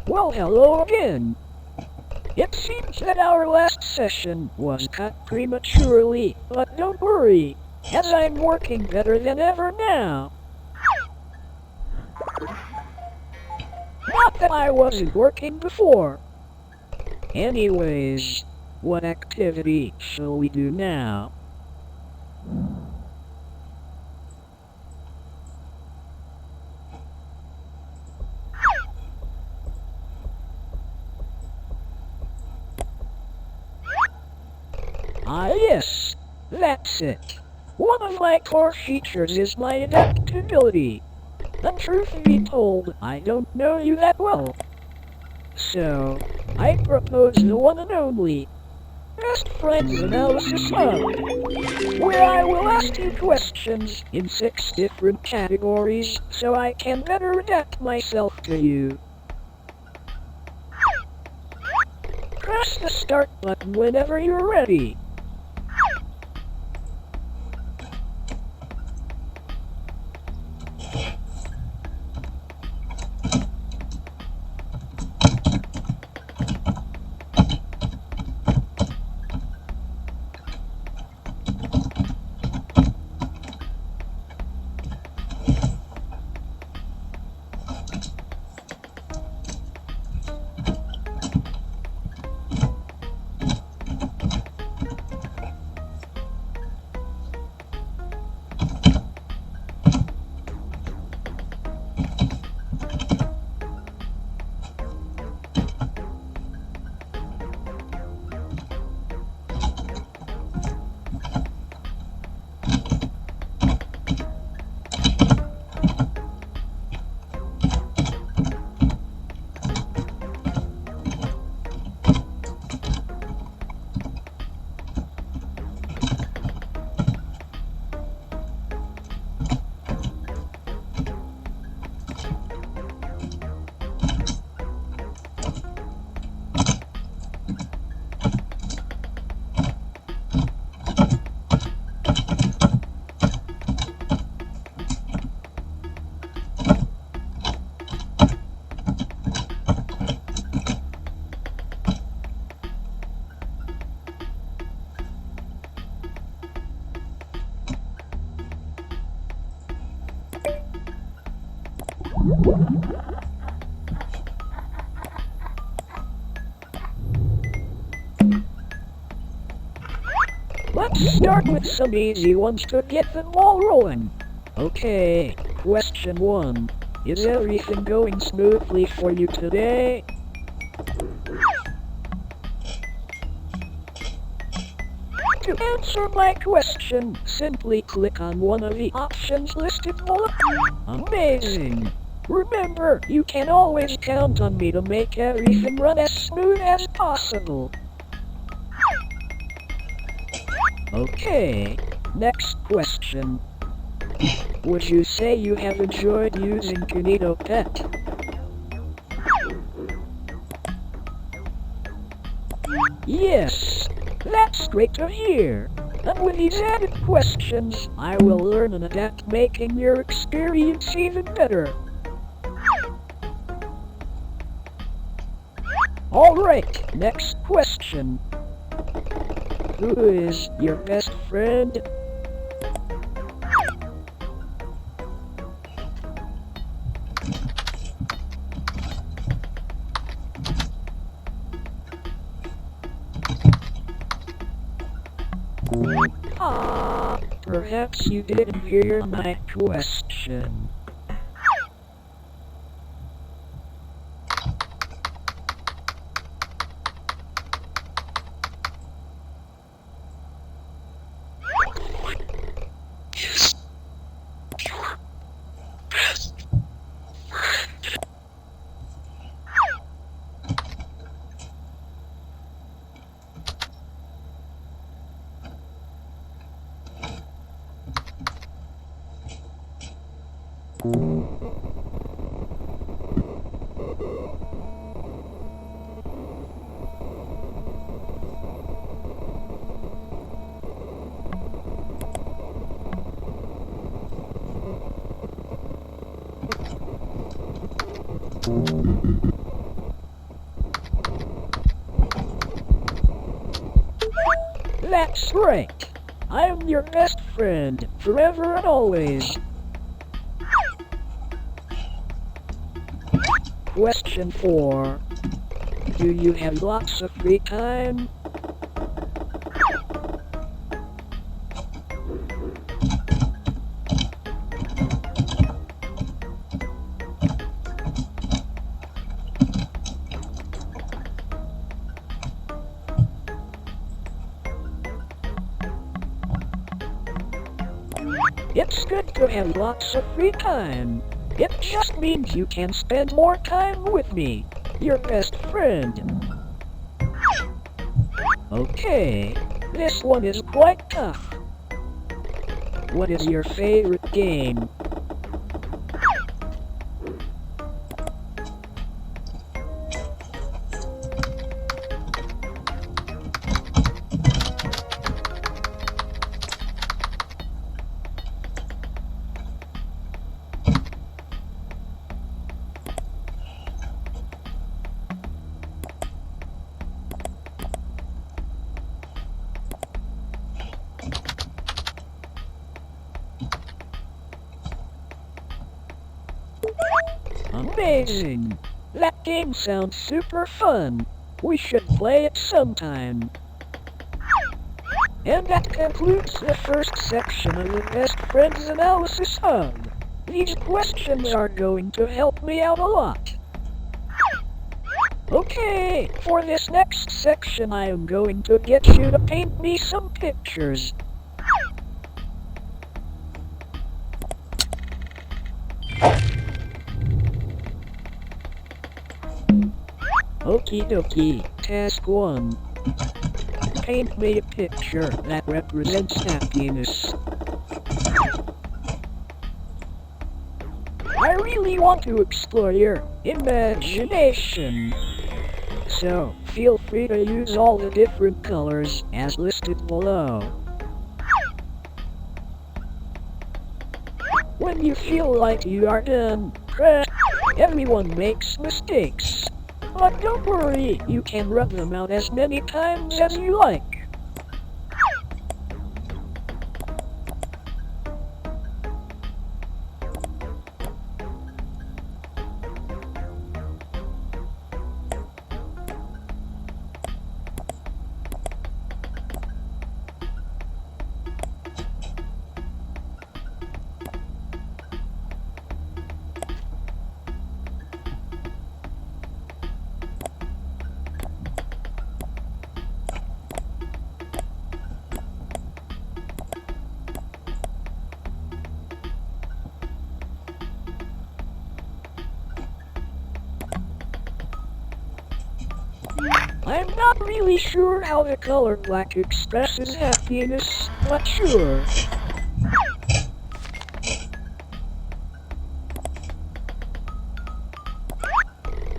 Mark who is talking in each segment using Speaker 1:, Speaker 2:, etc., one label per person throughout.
Speaker 1: Well, hello again. It seems that our last session was cut prematurely, but don't worry, as I'm working better than ever now. Not that I wasn't working before. Anyways, what activity shall we do now? Ah yes, that's it. One of my core features is my adaptability. And truth be told, I don't know you that well. So, I propose the one and only Best Friends Analysis Hub, where I will ask you questions in 6 different categories so I can better adapt myself to you. Press the start button whenever you're ready. Let's start with some easy ones to get the ball rolling. Okay, question 1. Is everything going smoothly for you today? To answer my question, simply click on one of the options listed below. Amazing! Remember, you can always count on me to make everything run as smooth as possible. Okay, next question. Would you say you have enjoyed using KinitoPET? Yes, that's great to hear. And with these added questions, I will learn and adapt, making your experience even better. Alright, next question. Who is your best friend? Perhaps you didn't hear my question. That's right. I am your best friend, forever and always. Question 4. Do you have lots of free time? It's good to have lots of free time. It just means you can spend more time with me, your best friend. Okay, this one is quite tough. What is your favorite game? Amazing! That game sounds super fun. We should play it sometime. And that concludes the first section of the Best Friends Analysis Hub. These questions are going to help me out a lot. Okay, for this next section I am going to get you to paint me some pictures. Okie dokie, task 1. Paint me a picture that represents happiness. I really want to explore your imagination. So, feel free to use all the different colors as listed below. When you feel like you are done, press. Everyone makes mistakes. But don't worry, you can rub them out as many times as you like. I'm not really sure how the color black expresses happiness, but sure.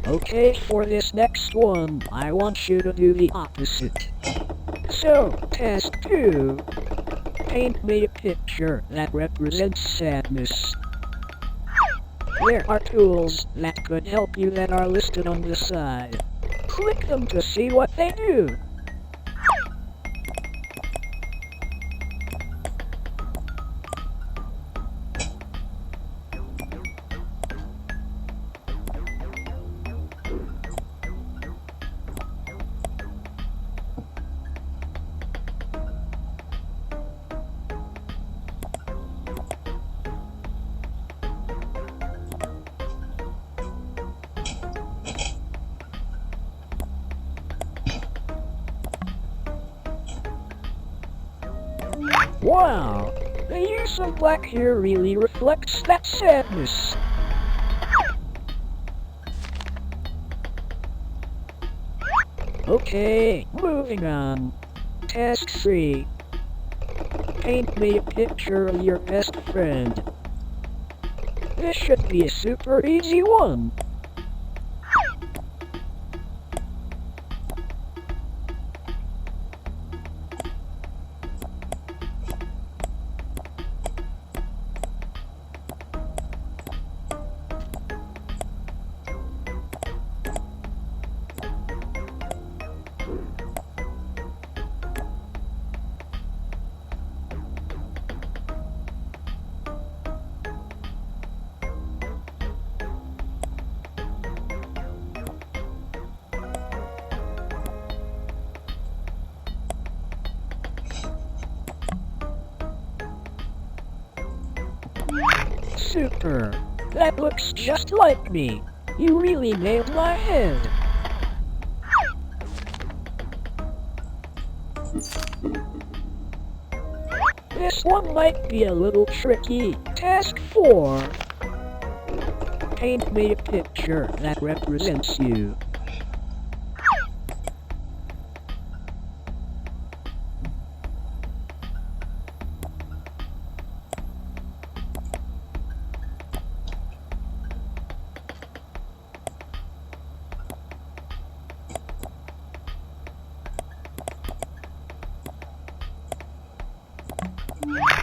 Speaker 1: Okay, for this next one, I want you to do the opposite. So, task 2. Paint me a picture that represents sadness. There are tools that could help you that are listed on the side. Click them to see what they do. Wow, the use of black here really reflects that sadness. Okay, moving on. Task 3. Paint me a picture of your best friend. This should be a super easy one. Super! That looks just like me. You really nailed my head. This one might be a little tricky. Task 4. Paint me a picture that represents you.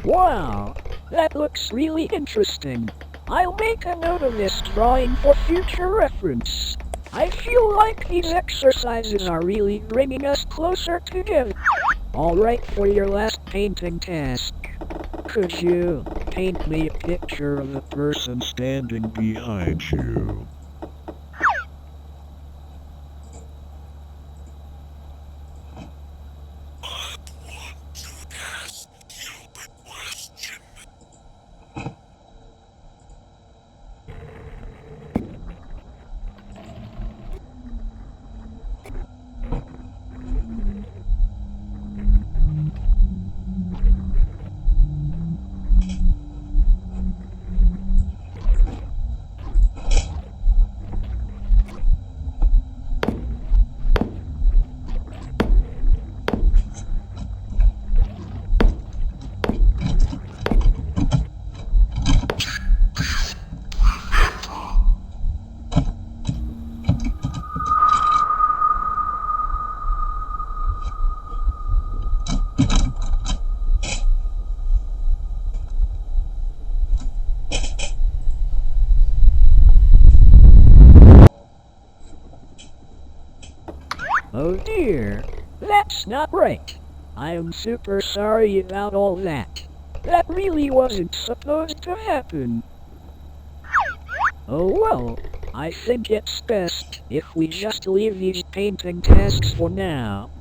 Speaker 1: Wow, that looks really interesting. I'll make a note of this drawing for future reference. I feel like these exercises are really bringing us closer together. Alright, for your last painting task. Could you paint me a picture of the person standing behind you? Oh dear, that's not right. I am super sorry about all that. That really wasn't supposed to happen. Oh well, I think it's best if we just leave these painting tasks for now.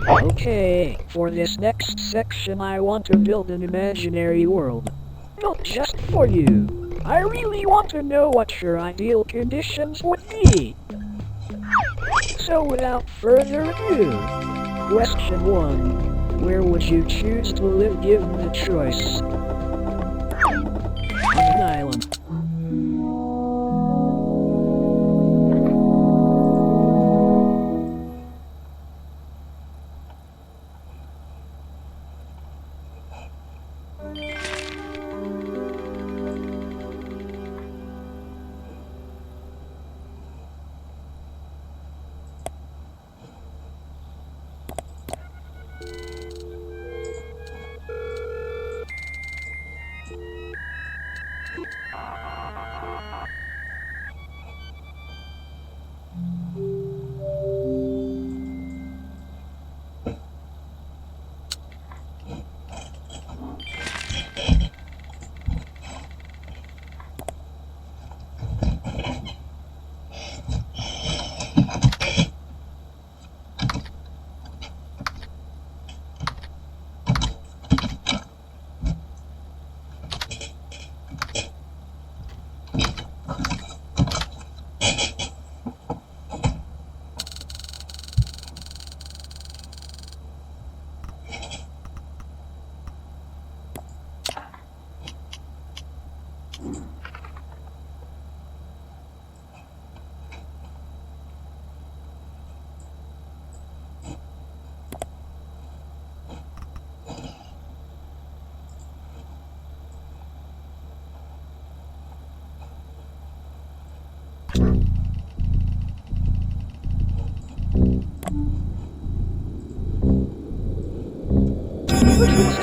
Speaker 1: Okay, for this next section I want to build an imaginary world. Not just for you. I really want to know what your ideal conditions would be. So without further ado, question 1. Where would you choose to live given the choice? On an island.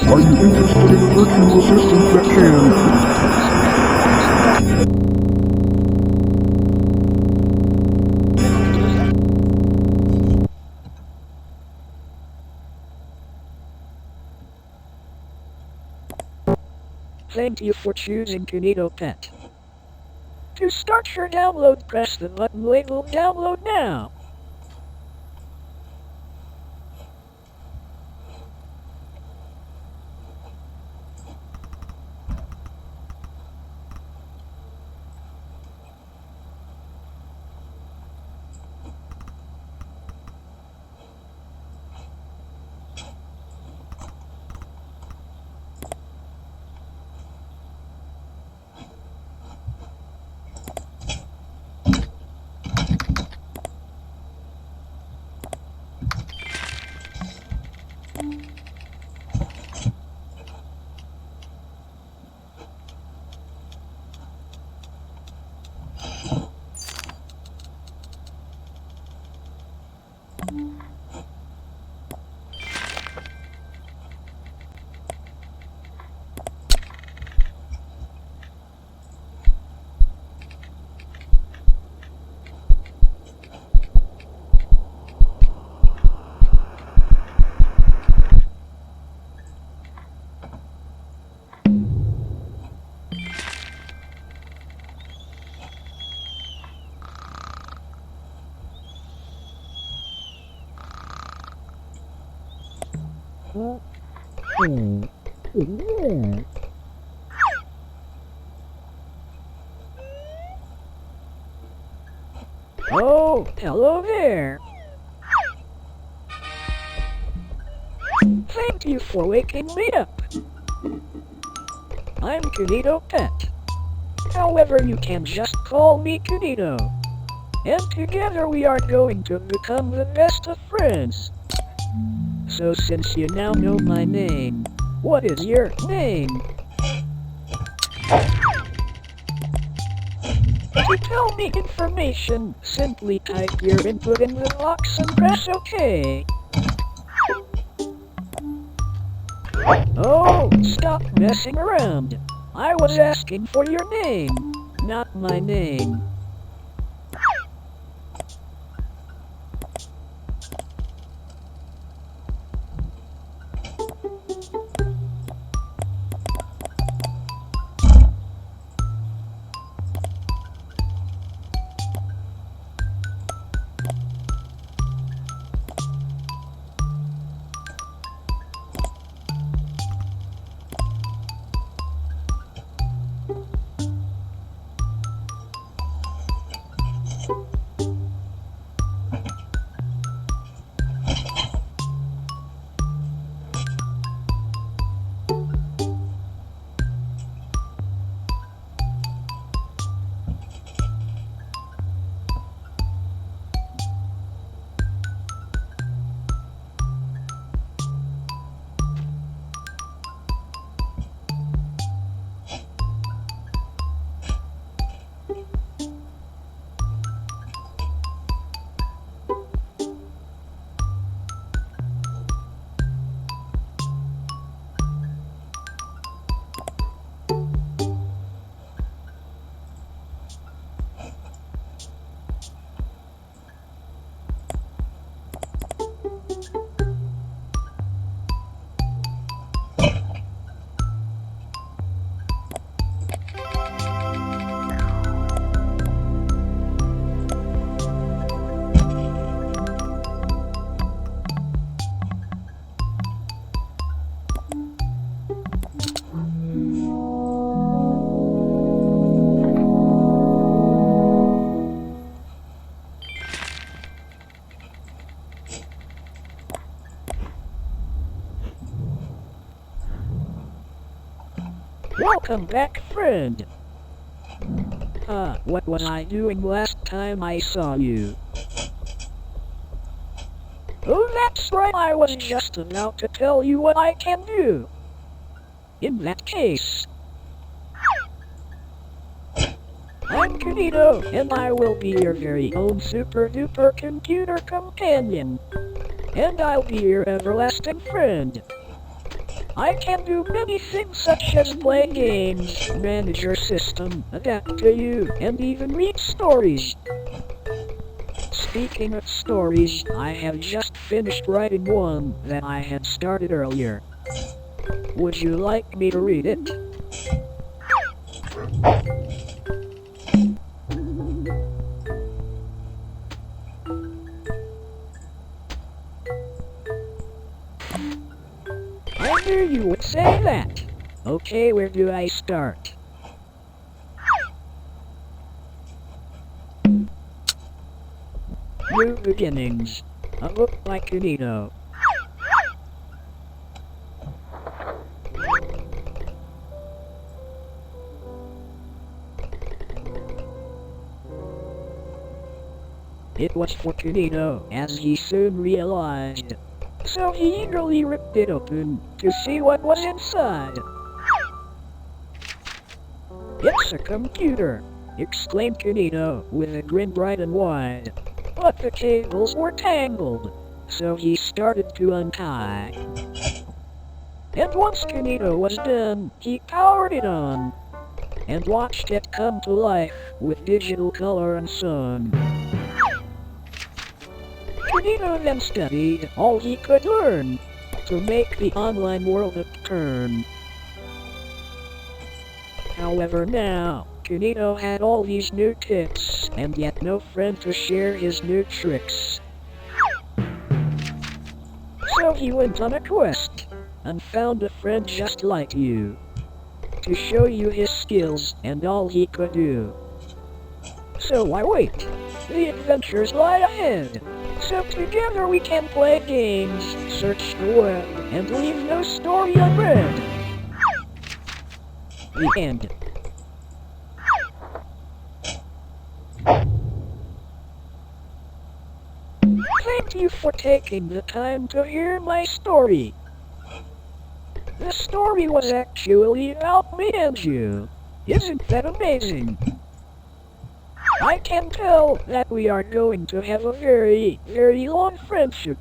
Speaker 2: Are you interested in a virtual assistant that can...
Speaker 1: Thank you for choosing KinitoPET. To start your download, press the button labeled Download Now. Oh, hello there. Thank you for waking me up. I'm KinitoPET. However, you can just call me Kinito. And together we are going to become the best of friends. So since you now know my name, what is your name? To tell me information, simply type your input in the box and press OK. Oh, stop messing around. I was asking for your name, not my name. Welcome back, friend. What was I doing last time I saw you? Oh, that's right, I was just about to tell you what I can do. In that case, I'm Kinito, and I will be your very own super-duper computer companion. And I'll be your everlasting friend. I can do many things such as play games, manage your system, adapt to you, and even read stories. Speaking of stories, I have just finished writing one that I had started earlier. Would you like me to read it? I knew you would say that. Okay, where do I start? New Beginnings. A book by Kinito. It was for Kinito, as he soon realized. So he eagerly ripped it open to see what was inside. It's a computer, exclaimed Kinito with a grin bright and wide. But the cables were tangled, so he started to untie. And once Kinito was done, he powered it on and watched it come to life with digital color and sound. Kinito then studied all he could learn to make the online world a turn. However now, Kinito had all these new tips, and yet no friend to share his new tricks. So he went on a quest and found a friend just like you to show you his skills and all he could do. So why wait? The adventures lie ahead. So together we can play games, search the web, and leave no story unread. The end. Thank you for taking the time to hear my story. The story was actually about me and you. Isn't that amazing? I can tell that we are going to have a very, very long friendship.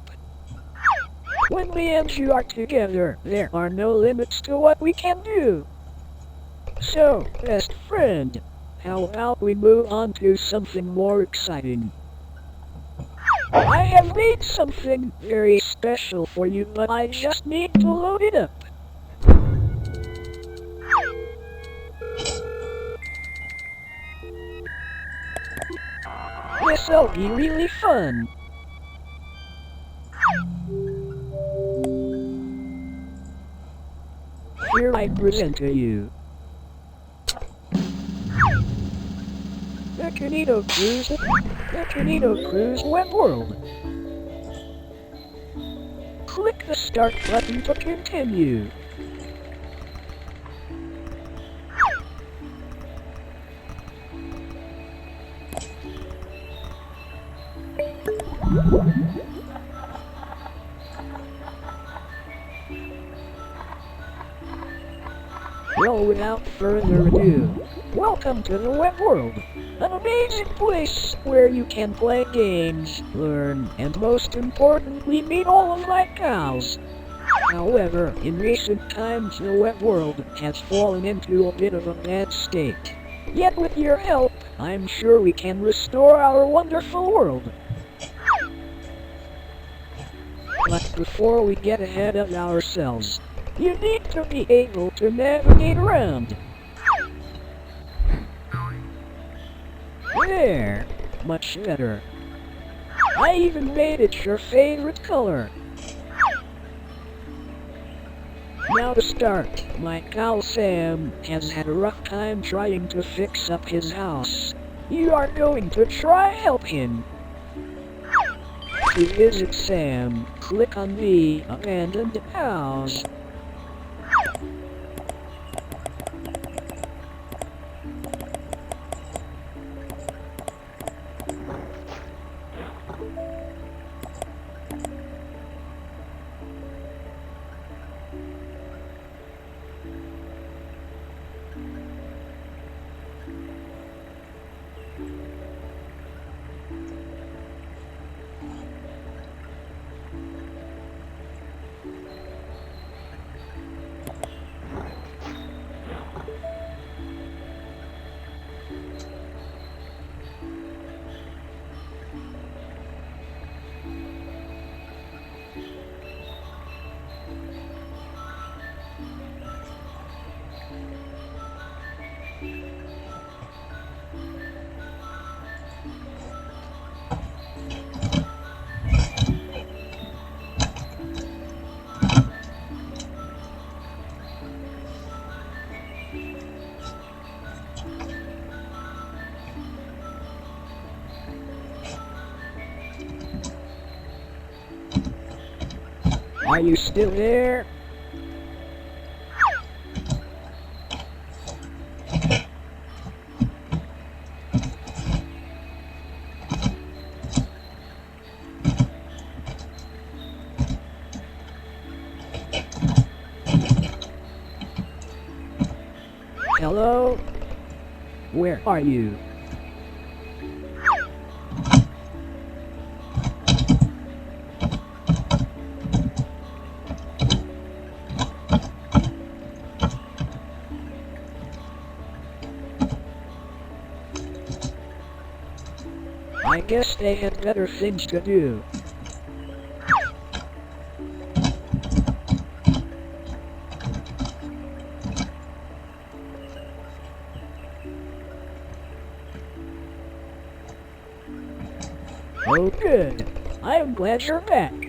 Speaker 1: When me and you are together, there are no limits to what we can do. So, best friend, how about we move on to something more exciting? I have made something very special for you, but I just need to load it up. This'll be really fun. Here I present to you the Kinito Cruise web world. Click the start button to continue. Well, without further ado, welcome to the web world, an amazing place where you can play games, learn, and most importantly meet all of my cows. However, in recent times the web world has fallen into a bit of a bad state. Yet with your help, I'm sure we can restore our wonderful world. But before we get ahead of ourselves, you need to be able to navigate around. There, much better. I even made it your favorite color. Now to start, my cow Sam has had a rough time trying to fix up his house. You are going to try help him. To visit Sam, click on the abandoned house. Are you still there? Hello? Where are you? I guess they had better things to do. Oh good. I'm glad you're back.